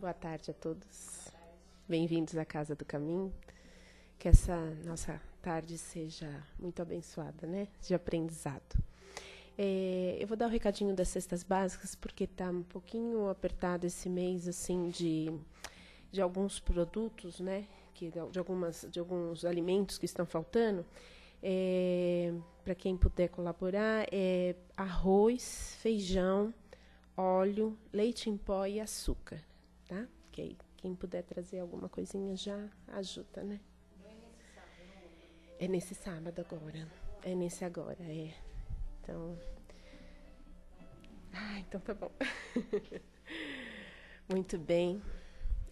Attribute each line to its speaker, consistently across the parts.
Speaker 1: Boa tarde a todos. Bem-vindos à Casa do Caminho. Que essa nossa tarde seja muito abençoada, né? De aprendizado. Eu vou dar o recadinho das cestas básicas, porque está um pouquinho apertado esse mês, assim, de alguns produtos, né? De alguns alimentos que estão faltando. Para quem puder colaborar, arroz, feijão, óleo, leite em pó e açúcar, tá? Que quem puder trazer alguma coisinha já ajuda, né?
Speaker 2: Não é nesse sábado, não?
Speaker 1: É nesse sábado agora. É nesse agora, Então... então tá bom. Muito bem.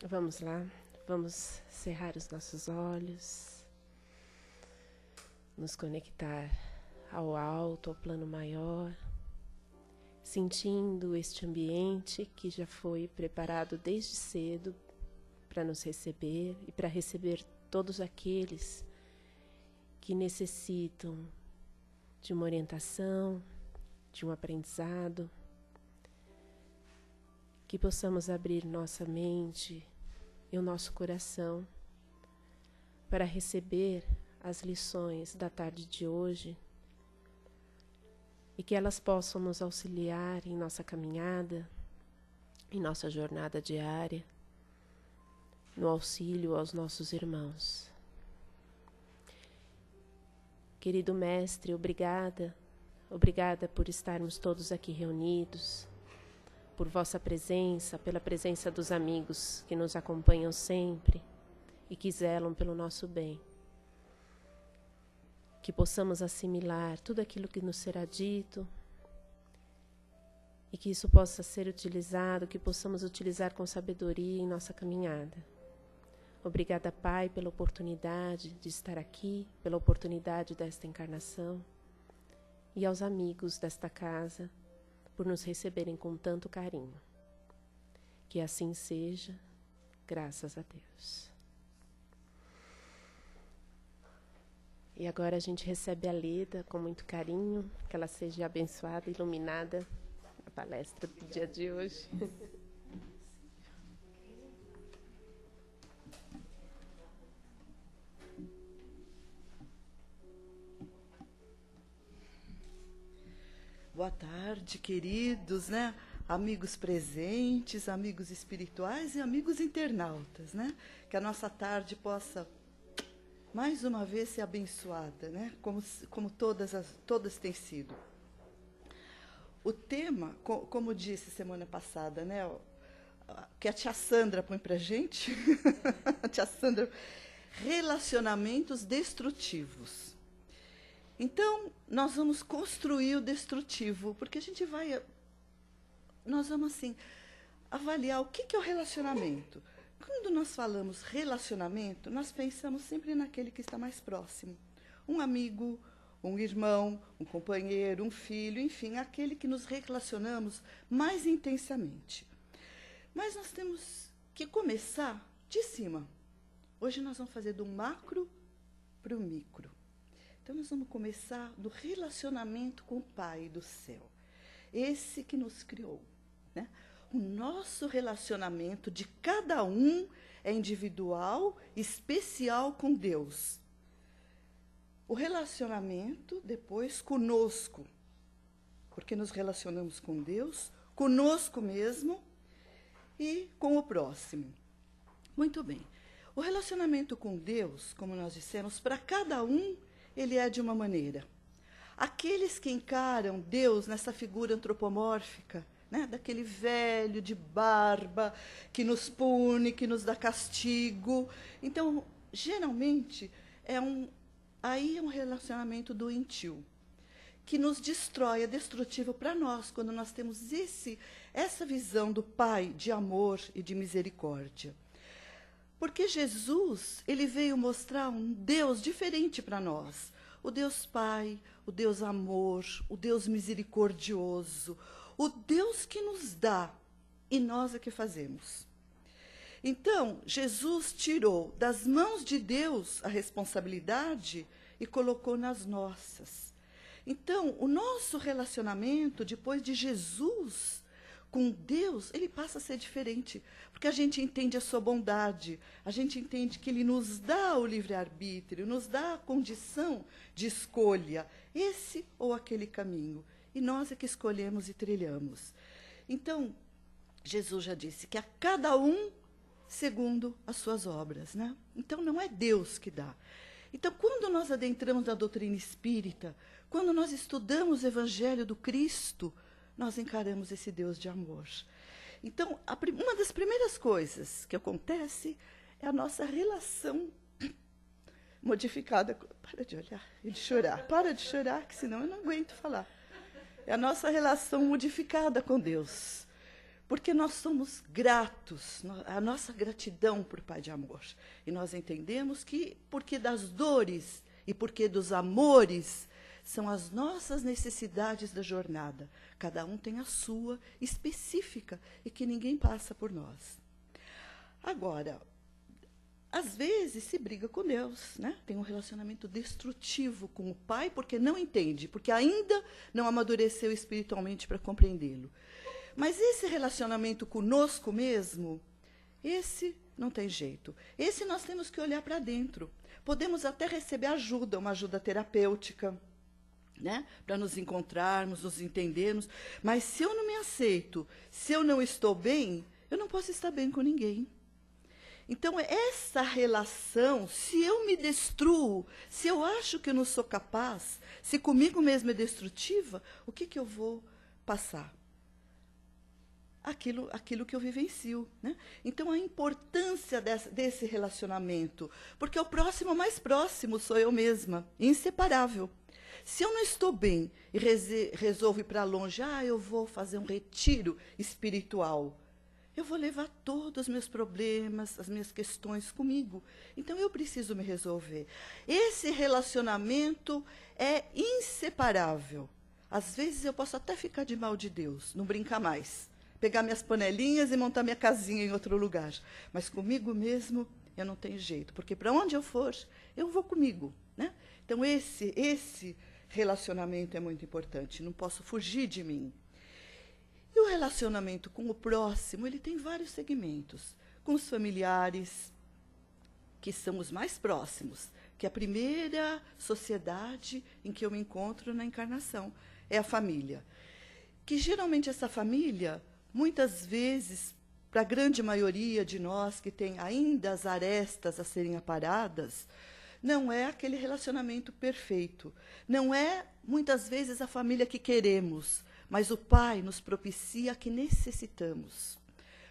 Speaker 1: Vamos lá. Vamos cerrar os nossos olhos. Nos conectar ao alto, ao plano maior. Sentindo este ambiente que já foi preparado desde cedo para nos receber e para receber todos aqueles que necessitam de uma orientação, de um aprendizado, que possamos abrir nossa mente e o nosso coração para receber as lições da tarde de hoje e que elas possam nos auxiliar em nossa caminhada, em nossa jornada diária, no auxílio aos nossos irmãos. Querido Mestre, obrigada por estarmos todos aqui reunidos, por vossa presença, pela presença dos amigos que nos acompanham sempre e que zelam pelo nosso bem. Que possamos assimilar tudo aquilo que nos será dito e que isso possa ser utilizado, que possamos utilizar com sabedoria em nossa caminhada. Obrigada, Pai, pela oportunidade de estar aqui, pela oportunidade desta encarnação e aos amigos desta casa por nos receberem com tanto carinho. Que assim seja, graças a Deus. E agora a gente recebe a Leda com muito carinho, que ela seja abençoada, iluminada na palestra do dia de hoje.
Speaker 2: Boa tarde, queridos, né? Amigos presentes, amigos espirituais e amigos internautas, né? Que a nossa tarde possa mais uma vez ser abençoada, né? Como todas têm sido. O tema, como disse semana passada, né? Que a tia Sandra põe pra gente, a tia Sandra, relacionamentos destrutivos. Então, nós vamos construir o destrutivo, porque nós vamos, assim, avaliar o que é o relacionamento. Quando nós falamos relacionamento, nós pensamos sempre naquele que está mais próximo. Um amigo, um irmão, um companheiro, um filho, enfim, aquele que nos relacionamos mais intensamente. Mas nós temos que começar de cima. Hoje nós vamos fazer do macro para o micro. Então, nós vamos começar do relacionamento com o Pai do céu. Esse que nos criou, né? O nosso relacionamento de cada um é individual, especial com Deus. O relacionamento, depois, conosco, porque nos relacionamos com Deus, conosco mesmo e com o próximo. Muito bem. O relacionamento com Deus, como nós dissemos, para cada um, ele é de uma maneira. Aqueles que encaram Deus nessa figura antropomórfica, né, daquele velho de barba que nos pune, que nos dá castigo. Então, geralmente, aí é um relacionamento doentio, que nos destrói, é destrutivo para nós, quando nós temos essa visão do Pai de amor e de misericórdia. Porque Jesus, ele veio mostrar um Deus diferente para nós. O Deus Pai, o Deus amor, o Deus misericordioso, o Deus que nos dá e nós é que fazemos. Então, Jesus tirou das mãos de Deus a responsabilidade e colocou nas nossas. Então, o nosso relacionamento, depois de Jesus com Deus, ele passa a ser diferente, porque a gente entende a sua bondade, a gente entende que ele nos dá o livre-arbítrio, nos dá a condição de escolha, esse ou aquele caminho, e nós é que escolhemos e trilhamos. Então, Jesus já disse que a cada um segundo as suas obras, né? Então, não é Deus que dá. Então, quando nós adentramos na doutrina espírita, quando nós estudamos o Evangelho do Cristo, nós encaramos esse Deus de amor. Então, uma das primeiras coisas que acontece é a nossa relação modificada. Para de olhar e de chorar. Para de chorar, que senão eu não aguento falar. É a nossa relação modificada com Deus. Porque nós somos gratos, a nossa gratidão por Pai de amor. E nós entendemos que, porque das dores e porque dos amores, são as nossas necessidades da jornada. Cada um tem a sua específica e que ninguém passa por nós. Agora, às vezes se briga com Deus, né? Tem um relacionamento destrutivo com o Pai porque não entende, porque ainda não amadureceu espiritualmente para compreendê-lo. Mas esse relacionamento conosco mesmo, esse não tem jeito. Esse nós temos que olhar para dentro. Podemos até receber ajuda, uma ajuda terapêutica, né? Para nos encontrarmos, nos entendermos. Mas se eu não me aceito, se eu não estou bem, eu não posso estar bem com ninguém. Então, essa relação, se eu me destruo, se eu acho que eu não sou capaz, se comigo mesma é destrutiva, o que eu vou passar? Aquilo que eu vivencio, né? Então, a importância desse relacionamento, porque o próximo mais próximo sou eu mesma, inseparável. Se eu não estou bem e resolvo ir para longe, eu vou fazer um retiro espiritual, eu vou levar todos os meus problemas, as minhas questões comigo. Então, eu preciso me resolver. Esse relacionamento é inseparável. Às vezes, eu posso até ficar de mal de Deus, não brincar mais, pegar minhas panelinhas e montar minha casinha em outro lugar. Mas comigo mesmo, eu não tenho jeito, porque para onde eu for, eu vou comigo, né? Então, esse relacionamento é muito importante, não posso fugir de mim. E o relacionamento com o próximo, ele tem vários segmentos. Com os familiares, que são os mais próximos, que é a primeira sociedade em que eu me encontro na encarnação, é a família. Que geralmente essa família, muitas vezes, para a grande maioria de nós que tem ainda as arestas a serem aparadas, não é aquele relacionamento perfeito. Não é, muitas vezes, a família que queremos, mas o Pai nos propicia a que necessitamos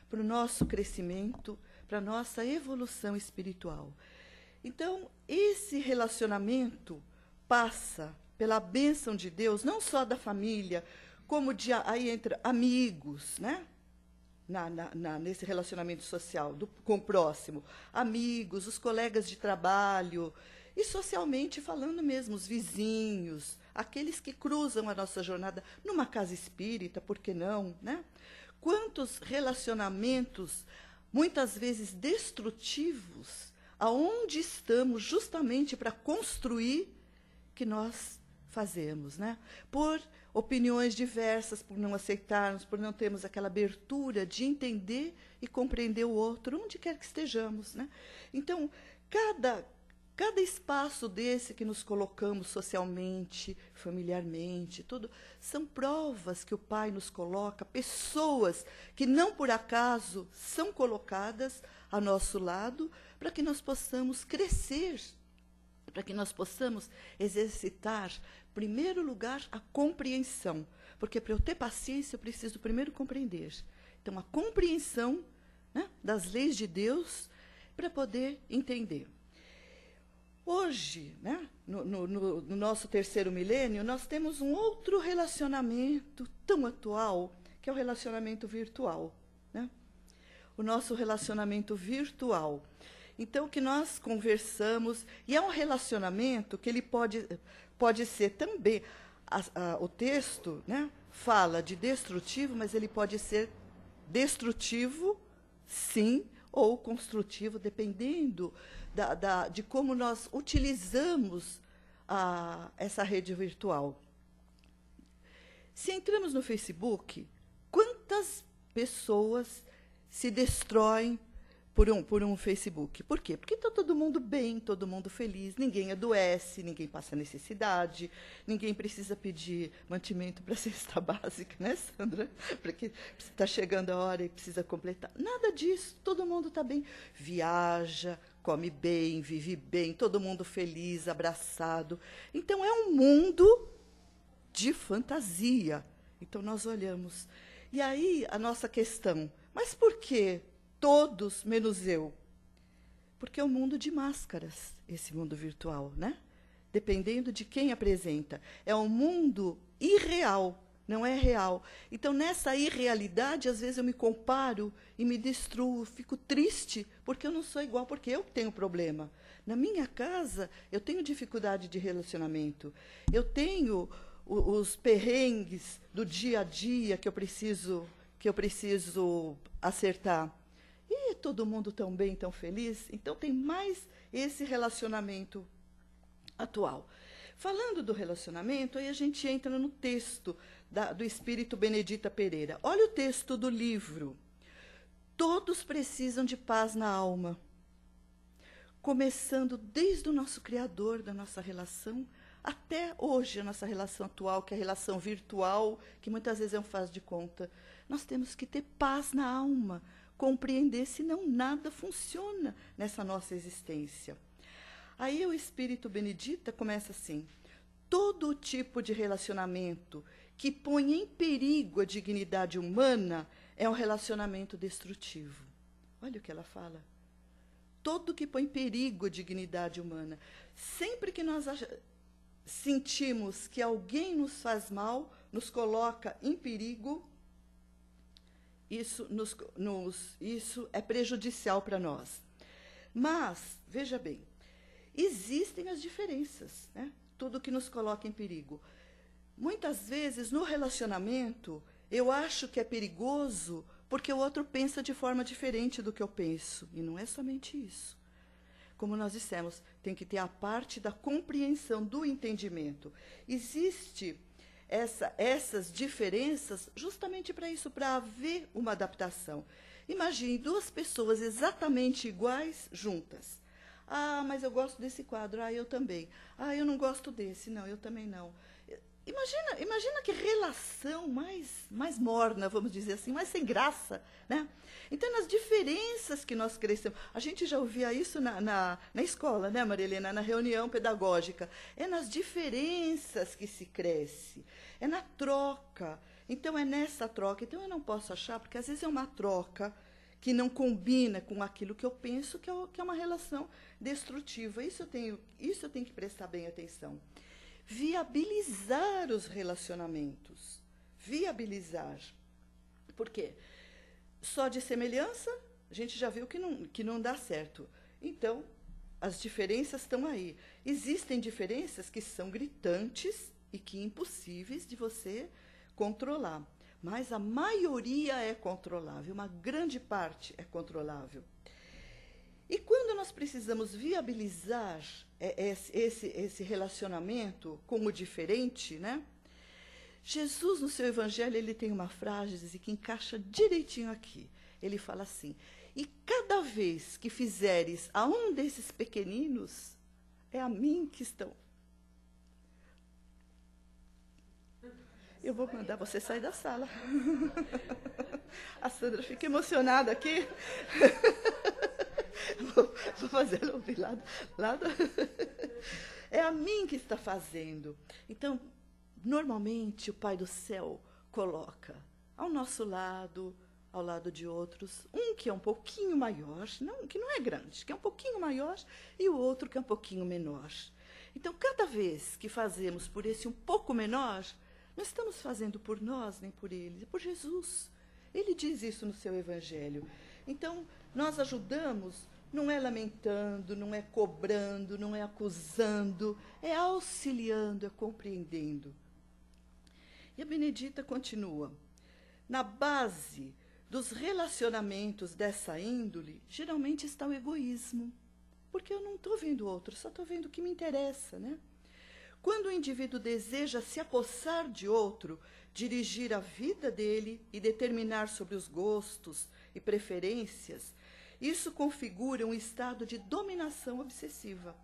Speaker 2: para o nosso crescimento, para a nossa evolução espiritual. Então, esse relacionamento passa pela bênção de Deus, não só da família, como aí entra amigos, né? Nesse relacionamento social com o próximo, amigos, os colegas de trabalho, e socialmente falando mesmo, os vizinhos, aqueles que cruzam a nossa jornada numa casa espírita, por que não, né? Quantos relacionamentos, muitas vezes destrutivos, aonde estamos justamente para construir, que nós fazemos, né? Por opiniões diversas, por não aceitarmos, por não termos aquela abertura de entender e compreender o outro, onde quer que estejamos, né? Então, cada espaço desse que nos colocamos socialmente, familiarmente, tudo, são provas que o Pai nos coloca, pessoas que não por acaso são colocadas a nosso lado, para que nós possamos crescer, para que nós possamos exercitar, em primeiro lugar, a compreensão. Porque para eu ter paciência, eu preciso primeiro compreender. Então, a compreensão, né, das leis de Deus, para poder entender. Hoje, né, no nosso terceiro milênio, nós temos um outro relacionamento tão atual, que é o relacionamento virtual, né? O nosso relacionamento virtual. Então, que nós conversamos, e é um relacionamento que ele pode ser também, o texto, né, fala de destrutivo, mas ele pode ser destrutivo, sim, ou construtivo, dependendo de como nós utilizamos essa rede virtual. Se entramos no Facebook, quantas pessoas se destroem por um Facebook. Por quê? Porque está todo mundo bem, todo mundo feliz, ninguém adoece, ninguém passa necessidade, ninguém precisa pedir mantimento para a cesta básica, né, Sandra? Porque está chegando a hora e precisa completar. Nada disso, todo mundo está bem. Viaja, come bem, vive bem, todo mundo feliz, abraçado. Então, é um mundo de fantasia. Então, nós olhamos. E aí, a nossa questão, mas por quê? Todos, menos eu. Porque é um mundo de máscaras, esse mundo virtual, né? Dependendo de quem apresenta. É um mundo irreal, não é real. Então, nessa irrealidade, às vezes eu me comparo e me destruo, fico triste, porque eu não sou igual, porque eu tenho problema. Na minha casa, eu tenho dificuldade de relacionamento. Eu tenho os perrengues do dia a dia que eu preciso acertar. E todo mundo tão bem, tão feliz. Então, tem mais esse relacionamento atual. Falando do relacionamento, aí a gente entra no texto do Espírito Benedita Pereira. Olha o texto do livro. Todos precisam de paz na alma. Começando desde o nosso Criador, da nossa relação, até hoje, a nossa relação atual, que é a relação virtual, que muitas vezes é um faz de conta. Nós temos que ter paz na alma, compreender, senão nada funciona nessa nossa existência. Aí o Espírito Benedita começa assim: todo tipo de relacionamento que põe em perigo a dignidade humana é um relacionamento destrutivo. Olha o que ela fala. Todo que põe em perigo a dignidade humana. Sempre que nós sentimos que alguém nos faz mal, nos coloca em perigo, isso é prejudicial para nós. Mas, veja bem, existem as diferenças, né? Tudo que nos coloca em perigo. Muitas vezes, no relacionamento, eu acho que é perigoso porque o outro pensa de forma diferente do que eu penso. E não é somente isso. Como nós dissemos, tem que ter a parte da compreensão, do entendimento. Existe essas diferenças justamente para isso, para haver uma adaptação. Imagine duas pessoas exatamente iguais juntas. Ah, mas eu gosto desse quadro. Ah, eu também. Ah, eu não gosto desse. Não, eu também não. Imagina que relação mais morna, vamos dizer assim, mais sem graça, né? Então, nas diferenças que nós crescemos, a gente já ouvia isso na escola, né, Maria Helena, na reunião pedagógica. É nas diferenças que se cresce, é na troca. Então, é nessa troca. Então, eu não posso achar, porque às vezes é uma troca que não combina com aquilo que eu penso, que é uma relação destrutiva. Isso eu tenho que prestar bem atenção. Viabilizar os relacionamentos. Viabilizar. Por quê? Só de semelhança, a gente já viu que não dá certo. Então, as diferenças estão aí. Existem diferenças que são gritantes e que impossíveis de você controlar. Mas a maioria é controlável, uma grande parte é controlável. E quando nós precisamos viabilizar esse relacionamento com o diferente, né? Jesus, no seu evangelho, ele tem uma frase que encaixa direitinho aqui. Ele fala assim: e cada vez que fizeres a um desses pequeninos, é a mim que estão. Eu vou mandar você sair da sala. A Sandra fica emocionada aqui. Vou fazer ela ouvir lado. É a mim que está fazendo. Então, normalmente, o Pai do Céu coloca ao nosso lado, ao lado de outros, um que é um pouquinho maior, que não é grande, que é um pouquinho maior, e o outro que é um pouquinho menor. Então, cada vez que fazemos por esse um pouco menor, não estamos fazendo por nós, nem por eles, é por Jesus. Ele diz isso no seu evangelho. Então, nós ajudamos, não é lamentando, não é cobrando, não é acusando, é auxiliando, é compreendendo. E a Benedita continua. Na base dos relacionamentos dessa índole, geralmente está o egoísmo. Porque eu não estou vendo o outro, só estou vendo o que me interessa, né? Quando o indivíduo deseja se apossar de outro, dirigir a vida dele e determinar sobre os gostos e preferências, isso configura um estado de dominação obsessiva.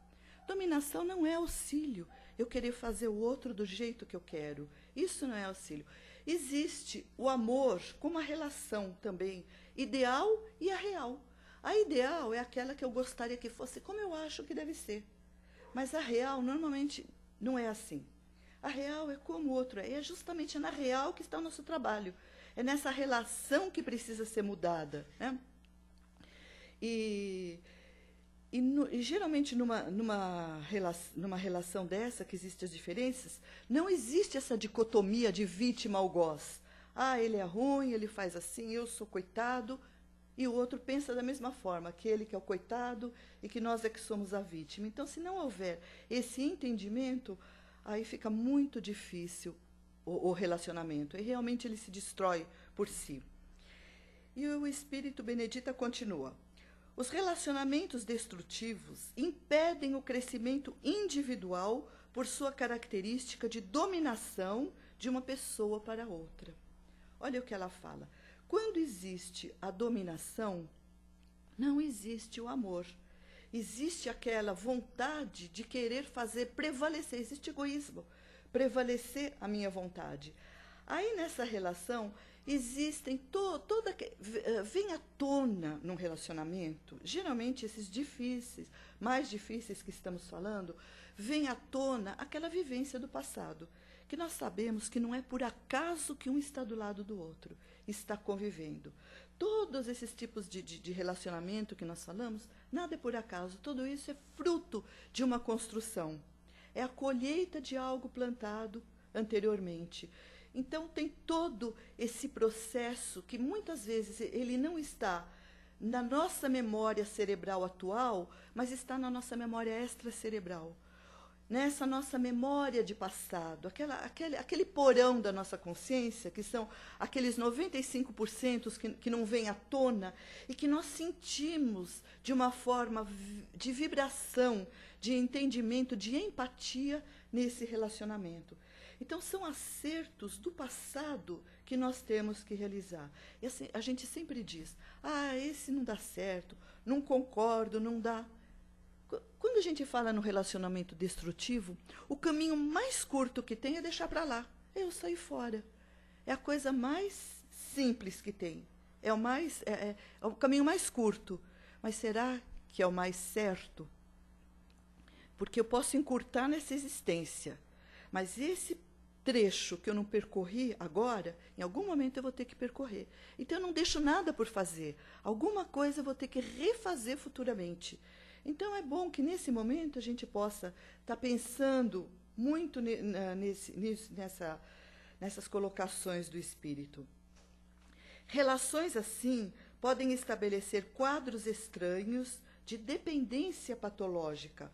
Speaker 2: Dominação não é auxílio, eu querer fazer o outro do jeito que eu quero. Isso não é auxílio. Existe o amor como uma relação também, ideal e a real. A ideal é aquela que eu gostaria que fosse como eu acho que deve ser. Mas a real, normalmente, não é assim. A real é como o outro é. E é justamente na real que está o nosso trabalho. É nessa relação que precisa ser mudada, né? E geralmente, numa relação dessa, que existem as diferenças, não existe essa dicotomia de vítima-algoz. Ah, ele é ruim, ele faz assim, eu sou coitado, e o outro pensa da mesma forma, que ele que é o coitado e que nós é que somos a vítima. Então, se não houver esse entendimento, aí fica muito difícil o relacionamento, e realmente ele se destrói por si. E o Espírito Benedita continua. Os relacionamentos destrutivos impedem o crescimento individual por sua característica de dominação de uma pessoa para outra. Olha o que ela fala. Quando existe a dominação, não existe o amor. Existe aquela vontade de querer fazer prevalecer, existe egoísmo, prevalecer a minha vontade. Aí, nessa relação, existem vem à tona num relacionamento, geralmente esses difíceis, mais difíceis que estamos falando, vem à tona aquela vivência do passado, que nós sabemos que não é por acaso que um está do lado do outro, está convivendo. Todos esses tipos de relacionamento que nós falamos, nada é por acaso, tudo isso é fruto de uma construção. É a colheita de algo plantado anteriormente. Então, tem todo esse processo que, muitas vezes, ele não está na nossa memória cerebral atual, mas está na nossa memória extracerebral. Nessa nossa memória de passado, aquele porão da nossa consciência, que são aqueles 95% que não vêm à tona e que nós sentimos de uma forma de vibração, de entendimento, de empatia nesse relacionamento. Então, são acertos do passado que nós temos que realizar. E assim, a gente sempre diz, esse não dá certo, não concordo, não dá. Quando a gente fala no relacionamento destrutivo, o caminho mais curto que tem é deixar para lá. Eu sair fora. É a coisa mais simples que tem. É o caminho mais curto. Mas será que é o mais certo? Porque eu posso encurtar nessa existência. Mas esse trecho que eu não percorri agora, em algum momento eu vou ter que percorrer. Então, eu não deixo nada por fazer. Alguma coisa eu vou ter que refazer futuramente. Então, é bom que, nesse momento, a gente possa estar pensando muito nessas colocações do Espírito. Relações assim podem estabelecer quadros estranhos de dependência patológica,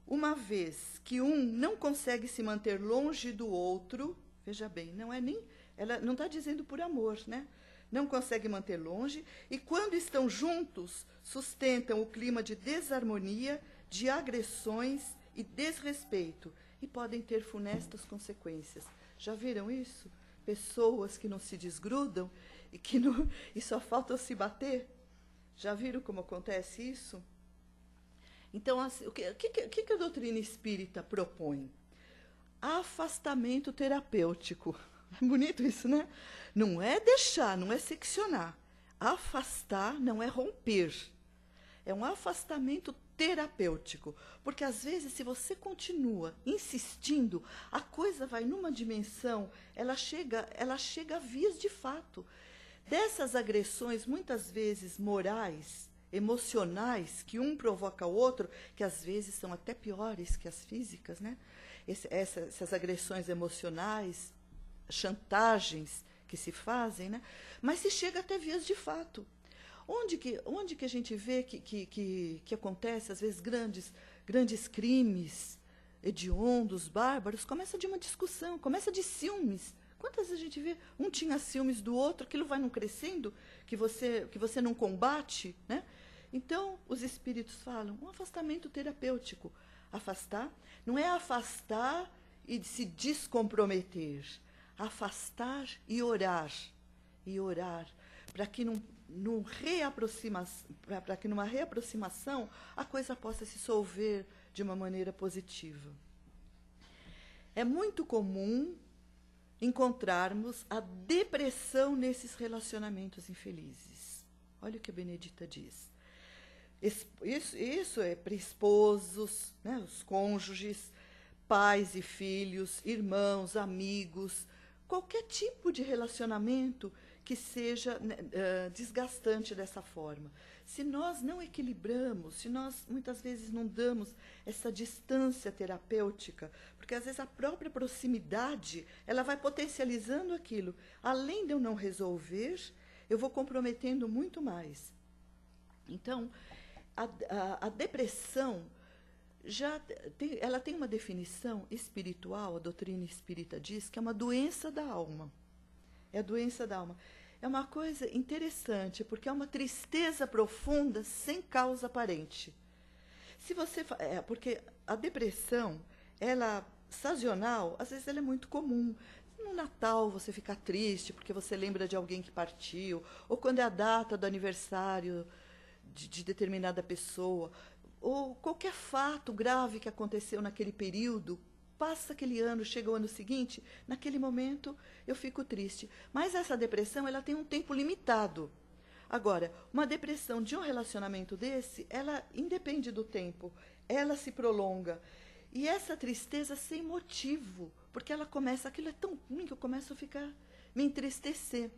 Speaker 2: uma vez que um não consegue se manter longe do outro, veja bem, ela não está dizendo por amor, né? Não consegue manter longe, e quando estão juntos, sustentam o clima de desarmonia, de agressões e desrespeito, e podem ter funestas consequências. Já viram isso? Pessoas que não se desgrudam e só faltam se bater? Já viram como acontece isso? Então, assim, o que a doutrina espírita propõe? Afastamento terapêutico. É bonito isso, né? Não é deixar, não é seccionar. Afastar não é romper. É um afastamento terapêutico. Porque, às vezes, se você continua insistindo, a coisa vai numa dimensão, ela chega a vias de fato. Dessas agressões, muitas vezes morais, emocionais, que um provoca o outro, que às vezes são até piores que as físicas, né? Essas agressões emocionais, chantagens que se fazem, né? Mas se chega até vias de fato. Onde que a gente vê que acontece, às vezes, grandes crimes hediondos, bárbaros, começa de uma discussão, começa de ciúmes. Quantas vezes a gente vê, um tinha ciúmes do outro, aquilo vai não crescendo, que você não combate, né? Então, os espíritos falam, um afastamento terapêutico. Afastar não é afastar e se descomprometer. Afastar e orar. E orar para que para que numa reaproximação a coisa possa se solver de uma maneira positiva. É muito comum encontrarmos a depressão nesses relacionamentos infelizes. Olha o que a Benedita diz. Isso é para esposos, né, os cônjuges, pais e filhos, irmãos, amigos, qualquer tipo de relacionamento que seja desgastante dessa forma. Se nós não equilibramos, se nós muitas vezes não damos essa distância terapêutica, porque às vezes a própria proximidade, ela vai potencializando aquilo. Além de eu não resolver, eu vou comprometendo muito mais. Então, a depressão ela tem uma definição espiritual, a doutrina espírita diz que é uma doença da alma. É a doença da alma. É uma coisa interessante, porque é uma tristeza profunda sem causa aparente. Porque a depressão, ela sazonal, às vezes ela é muito comum. No Natal você fica triste porque você lembra de alguém que partiu, ou quando é a data do aniversário de determinada pessoa, ou qualquer fato grave que aconteceu naquele período, passa aquele ano, chega o ano seguinte, naquele momento eu fico triste. Mas essa depressão, ela tem um tempo limitado. Agora, uma depressão de um relacionamento desse, ela independe do tempo, ela se prolonga. E essa tristeza sem motivo, porque ela começa, aquilo é tão ruim que eu começo a me entristecer.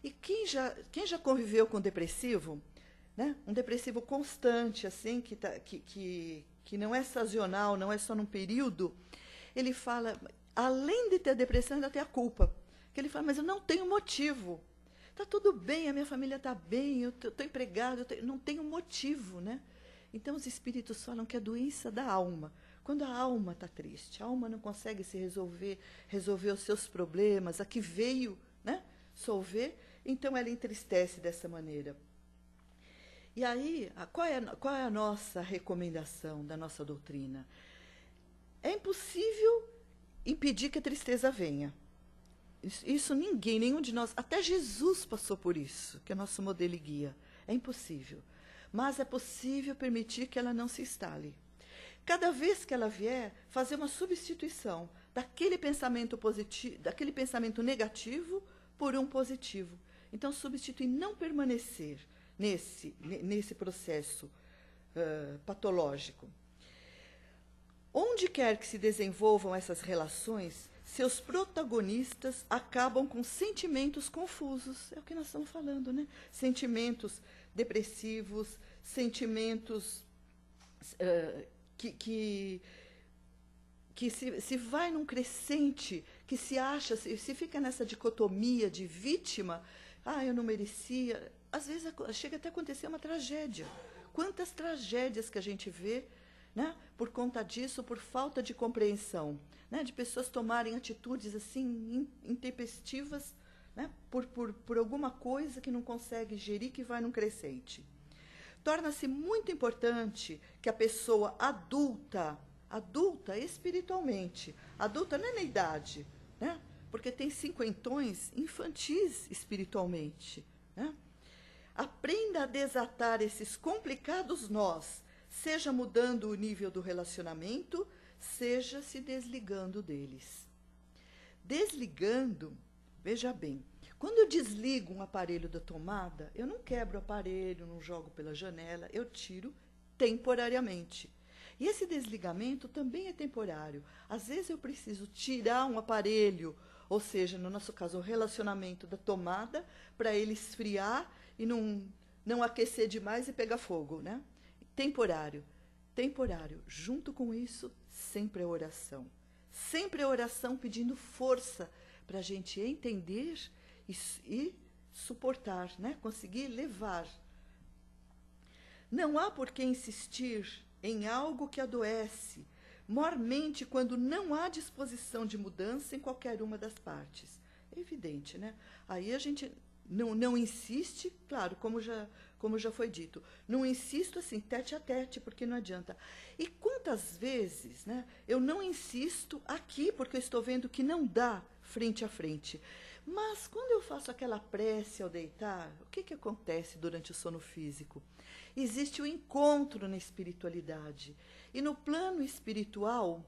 Speaker 2: E quem já conviveu com depressivo, né? Um depressivo constante, assim, que não é sazonal, não é só num período, ele fala, além de ter a depressão, ainda tem a culpa. Que ele fala, mas eu não tenho motivo. Está tudo bem, a minha família está bem, eu estou empregado, não tenho motivo, né? Então, os espíritos falam que é a doença da alma. Quando a alma está triste, a alma não consegue se resolver os seus problemas, a que veio, né, solver, então ela entristece dessa maneira. E aí, qual é a nossa recomendação da nossa doutrina? É impossível impedir que a tristeza venha. Isso ninguém, nenhum de nós, até Jesus passou por isso, que é nosso modelo e guia. É impossível. Mas é possível permitir que ela não se instale. Cada vez que ela vier, fazer uma substituição daquele pensamento positivo, daquele pensamento negativo por um positivo. Então, substituir, não permanecer nesse processo patológico. Onde quer que se desenvolvam essas relações, seus protagonistas acabam com sentimentos confusos. É o que nós estamos falando, né? Sentimentos depressivos, sentimentos que se vai num crescente, que se acha, se fica nessa dicotomia de vítima, eu não merecia. Às vezes chega até a acontecer uma tragédia. Quantas tragédias que a gente vê, né, por conta disso, por falta de compreensão, né, de pessoas tomarem atitudes assim intempestivas, né, por alguma coisa que não consegue gerir, que vai num crescente. Torna-se muito importante que a pessoa adulta espiritualmente, adulta não é na idade, né, porque tem cinquentões infantis espiritualmente, né, aprenda a desatar esses complicados nós, seja mudando o nível do relacionamento, seja se desligando deles. Desligando, veja bem, quando eu desligo um aparelho da tomada, eu não quebro o aparelho, não jogo pela janela, eu tiro temporariamente. E esse desligamento também é temporário. Às vezes eu preciso tirar um aparelho, ou seja, no nosso caso, o relacionamento da tomada, para ele esfriar e não aquecer demais e pegar fogo, né? Temporário. Junto com isso, sempre a oração. Sempre a oração pedindo força para a gente entender e suportar, né? Conseguir levar. Não há por que insistir em algo que adoece, mormente quando não há disposição de mudança em qualquer uma das partes. É evidente, né? Aí a gente Não insiste, claro, como já foi dito. Não insisto assim, tete a tete, porque não adianta. E quantas vezes, né, eu não insisto aqui, porque eu estou vendo que não dá frente a frente. Mas quando eu faço aquela prece ao deitar, o que acontece durante o sono físico? Existe o encontro na espiritualidade. E no plano espiritual,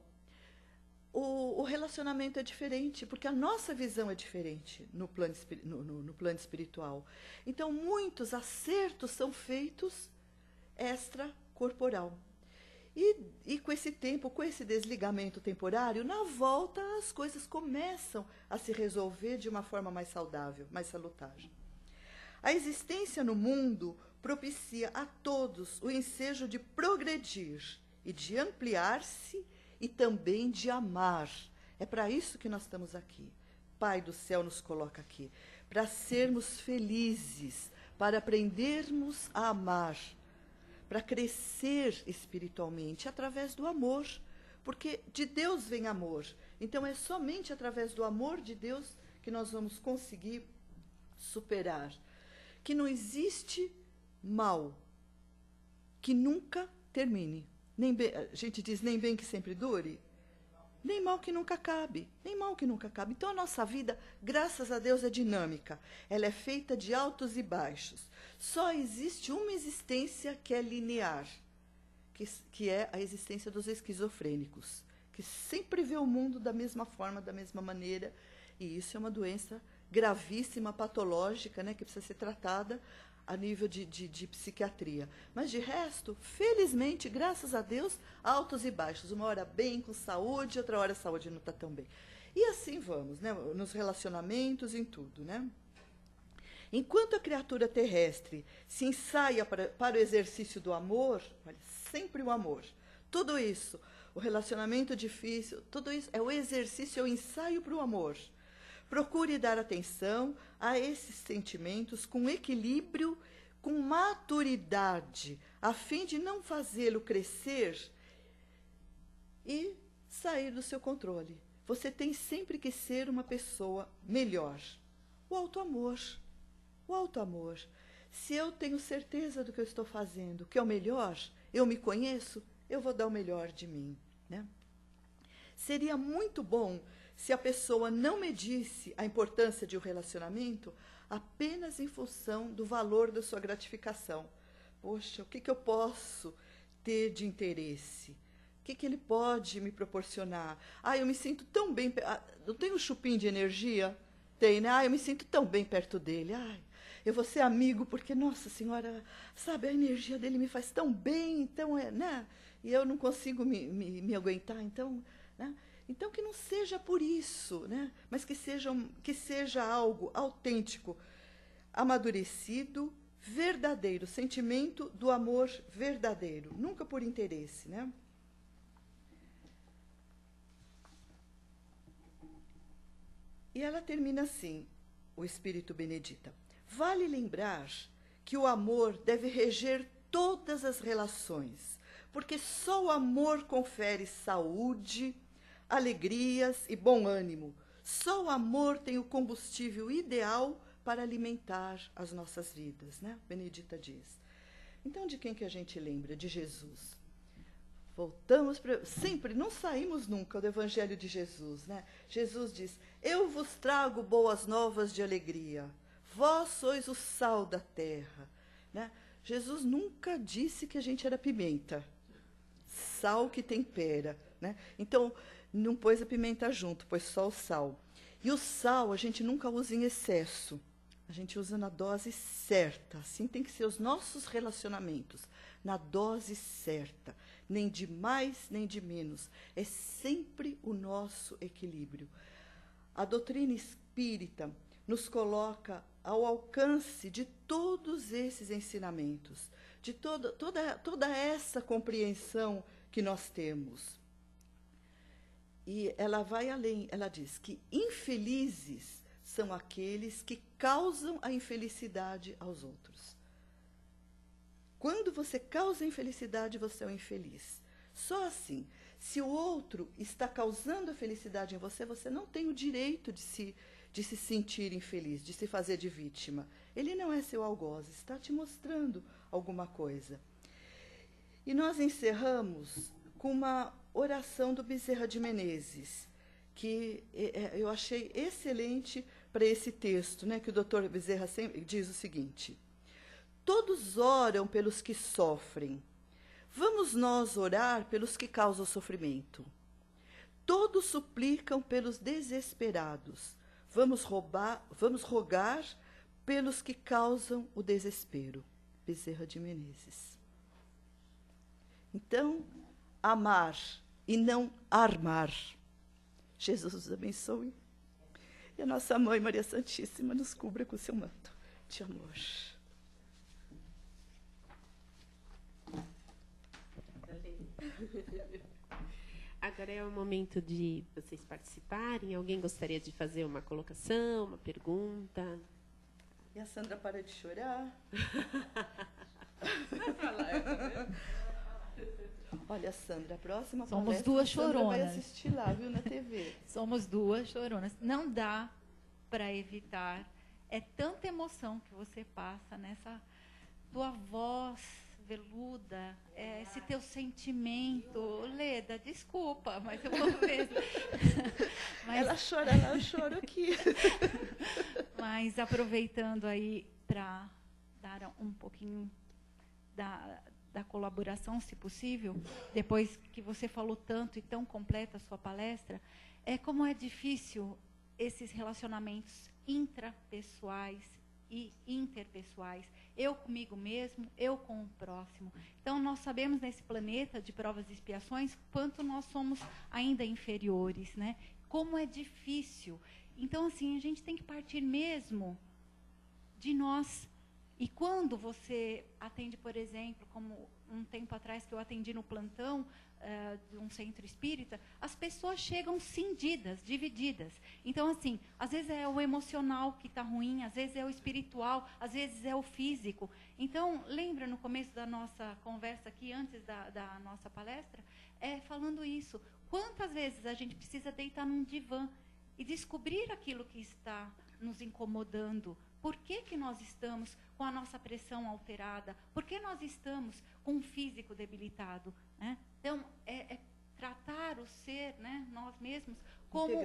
Speaker 2: o relacionamento é diferente, porque a nossa visão é diferente no plano espiritual. Então, muitos acertos são feitos extracorporal. E com esse tempo, com esse desligamento temporário, na volta as coisas começam a se resolver de uma forma mais saudável, mais salutar. A existência no mundo propicia a todos o ensejo de progredir e de ampliar-se e também de amar. É para isso que nós estamos aqui. Pai do céu nos coloca aqui, para sermos felizes, para aprendermos a amar, para crescer espiritualmente através do amor, porque de Deus vem amor. Então é somente através do amor de Deus que nós vamos conseguir superar. Que não existe mal que nunca termine. Nem bem, a gente diz nem bem que sempre dure, nem mal que nunca acabe, nem mal que nunca acabe. Então a nossa vida, graças a Deus, é dinâmica. Ela é feita de altos e baixos. Só existe uma existência que é linear, que é a existência dos esquizofrênicos, que sempre vê o mundo da mesma forma, da mesma maneira. E isso é uma doença gravíssima, patológica, né, que precisa ser tratada a nível de psiquiatria. Mas, de resto, felizmente, graças a Deus, altos e baixos. Uma hora bem, com saúde, outra hora a saúde não está tão bem. E assim vamos, né? Nos relacionamentos, em tudo. Né? Enquanto a criatura terrestre se ensaia para o exercício do amor, olha, sempre o amor, tudo isso, o relacionamento difícil, tudo isso é o exercício, é o ensaio para o amor. Procure dar atenção a esses sentimentos com equilíbrio, com maturidade, a fim de não fazê-lo crescer e sair do seu controle. Você tem sempre que ser uma pessoa melhor. O auto-amor. O auto-amor. Se eu tenho certeza do que eu estou fazendo, que é o melhor, eu me conheço, eu vou dar o melhor de mim. Né? Seria muito bom se a pessoa não medisse a importância de um relacionamento apenas em função do valor da sua gratificação. Poxa, o que eu posso ter de interesse? O que ele pode me proporcionar? Eu me sinto tão bem... não tem um chupim de energia? Tem, né? Eu me sinto tão bem perto dele. Eu vou ser amigo porque, nossa senhora, sabe, a energia dele me faz tão bem, então, né? E eu não consigo me aguentar, então... Né? Então, que não seja por isso, né? Mas que seja algo autêntico, amadurecido, verdadeiro, sentimento do amor verdadeiro, nunca por interesse. Né? E ela termina assim, o Espírito Benedita. Vale lembrar que o amor deve reger todas as relações, porque só o amor confere saúde, alegrias e bom ânimo. Só o amor tem o combustível ideal para alimentar as nossas vidas, né? Benedita diz. Então, de quem que a gente lembra? De Jesus. Voltamos para... Sempre, não saímos nunca do Evangelho de Jesus, né? Jesus diz, eu vos trago boas novas de alegria. Vós sois o sal da terra. Né? Jesus nunca disse que a gente era pimenta. Sal que tempera. Né? Então, não pôs a pimenta junto, pôs só o sal. E o sal a gente nunca usa em excesso. A gente usa na dose certa. Assim tem que ser os nossos relacionamentos. Na dose certa. Nem de mais, nem de menos. É sempre o nosso equilíbrio. A doutrina espírita nos coloca ao alcance de todos esses ensinamentos, de toda essa compreensão que nós temos. E ela vai além, ela diz que infelizes são aqueles que causam a infelicidade aos outros. Quando você causa infelicidade, você é um infeliz. Só assim, se o outro está causando a felicidade em você, você não tem o direito de de se sentir infeliz, de se fazer de vítima. Ele não é seu algoz, está te mostrando alguma coisa. E nós encerramos com uma oração do Bezerra de Menezes, que eu achei excelente para esse texto, né, que o doutor Bezerra sempre diz o seguinte: todos oram pelos que sofrem. Vamos nós orar pelos que causam sofrimento. Todos suplicam pelos desesperados. Vamos rogar pelos que causam o desespero. Bezerra de Menezes. Então, amar e não armar. Jesus os abençoe. E a nossa Mãe Maria Santíssima nos cubra com seu manto de amor.
Speaker 1: Agora é o momento de vocês participarem. Alguém gostaria de fazer uma colocação, uma pergunta?
Speaker 2: E a Sandra para de chorar. Olha, Sandra, a próxima
Speaker 3: Somos
Speaker 2: palestra,
Speaker 3: duas
Speaker 2: a Sandra
Speaker 3: choronas.
Speaker 2: vai assistir lá, viu, na TV.
Speaker 3: Somos duas choronas. Não dá para evitar. É tanta emoção que você passa nessa tua voz veluda, esse teu sentimento. Leda, desculpa, mas eu vou ver.
Speaker 2: Ela chora lá, eu choro aqui.
Speaker 3: Mas aproveitando aí para dar um pouquinho da colaboração, se possível, depois que você falou tanto e tão completa a sua palestra, como é difícil esses relacionamentos intrapessoais e interpessoais, eu comigo mesmo, eu com o próximo. Então, nós sabemos nesse planeta de provas e expiações quanto nós somos ainda inferiores, né? Como é difícil. Então, assim, a gente tem que partir mesmo de nós. E quando você atende, por exemplo, como um tempo atrás que eu atendi no plantão de um centro espírita, as pessoas chegam cindidas, divididas. Então, assim, às vezes é o emocional que está ruim, às vezes é o espiritual, às vezes é o físico. Então, lembra no começo da nossa conversa aqui, antes da nossa palestra, falando isso. Quantas vezes a gente precisa deitar num divã e descobrir aquilo que está nos incomodando? Por que nós estamos com a nossa pressão alterada? Por que nós estamos com o físico debilitado? Né? Então, tratar o ser, né, nós mesmos, como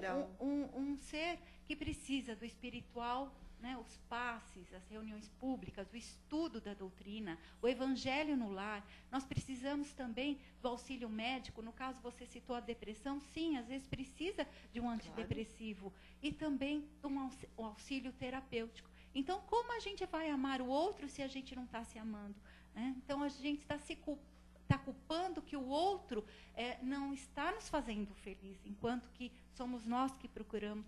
Speaker 3: um ser que precisa do espiritual, né, os passes, as reuniões públicas, o estudo da doutrina, o evangelho no lar. Nós precisamos também do auxílio médico. No caso, você citou a depressão. Sim, às vezes precisa de um antidepressivo. Claro. E também de um auxílio terapêutico. Então, como a gente vai amar o outro se a gente não está se amando? Né? Então, a gente está culpando que o outro não está nos fazendo feliz, enquanto que somos nós que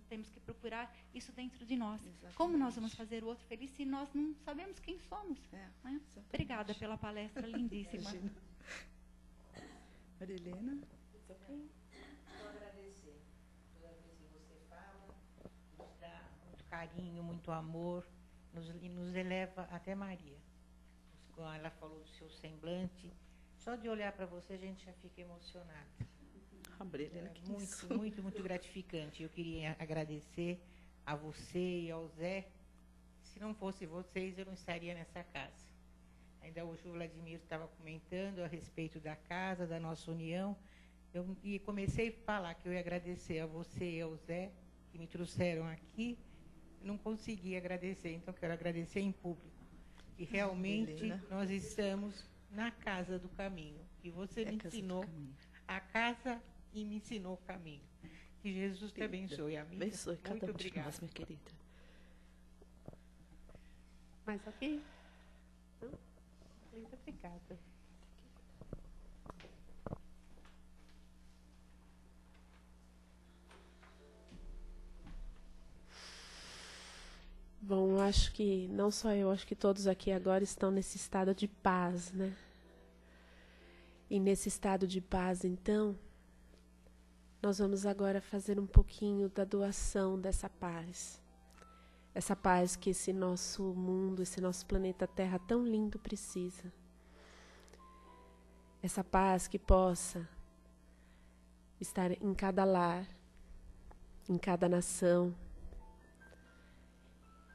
Speaker 3: temos que procurar isso dentro de nós. Exatamente. Como nós vamos fazer o outro feliz se nós não sabemos quem somos? Né? Obrigada pela palestra lindíssima.
Speaker 2: Maria Helena?
Speaker 4: Carinho, muito amor, nos eleva até Maria. Quando ela falou do seu semblante, só de olhar para você a gente já fica emocionada. Muito gratificante. Eu queria agradecer a você e ao Zé. Se não fosse vocês, eu não estaria nessa casa. Ainda hoje o Vladimir estava comentando a respeito da casa, da nossa união. E comecei a falar que eu ia agradecer a você e ao Zé, que me trouxeram aqui. Não consegui agradecer, então quero agradecer em público. E realmente nós estamos na casa do caminho. E você me ensinou a casa e me ensinou o caminho. Que Jesus te abençoe, amiga.
Speaker 2: Abençoe cada
Speaker 4: muito
Speaker 2: um
Speaker 4: obrigada.
Speaker 2: de nós, minha querida.
Speaker 1: Mais alguém? Não? Muito obrigada. Bom, eu acho que, não só eu, acho que todos aqui agora estão nesse estado de paz, né? E nesse estado de paz, então, nós vamos agora fazer um pouquinho da doação dessa paz. Essa paz que esse nosso mundo, esse nosso planeta Terra tão lindo precisa. Essa paz que possa estar em cada lar, em cada nação,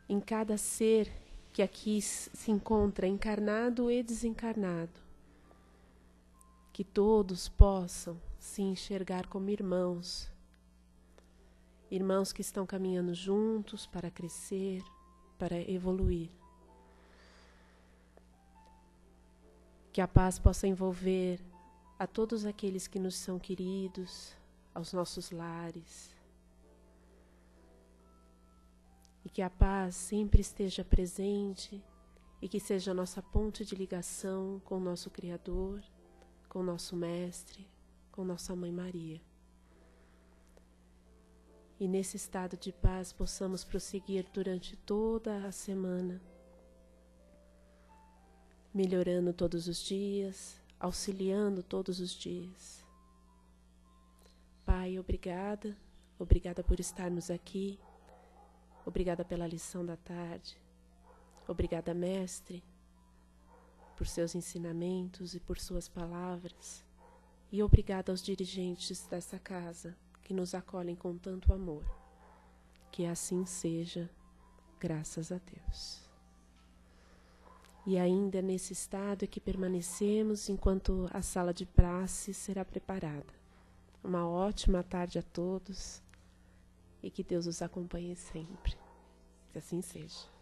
Speaker 1: em cada ser que aqui se encontra, encarnado e desencarnado. Que todos possam se enxergar como irmãos. Irmãos que estão caminhando juntos para crescer, para evoluir. Que a paz possa envolver a todos aqueles que nos são queridos, aos nossos lares. E que a paz sempre esteja presente e que seja a nossa ponte de ligação com o nosso Criador, com o nosso Mestre, com nossa Mãe Maria. E nesse estado de paz possamos prosseguir durante toda a semana, melhorando todos os dias, auxiliando todos os dias. Pai, obrigada. Obrigada por estarmos aqui. Obrigada pela lição da tarde. Obrigada, Mestre, por seus ensinamentos e por suas palavras. E obrigada aos dirigentes dessa casa que nos acolhem com tanto amor. Que assim seja, graças a Deus. E ainda nesse estado é que permanecemos enquanto a sala de praxe será preparada. Uma ótima tarde a todos e que Deus os acompanhe sempre. Que assim seja.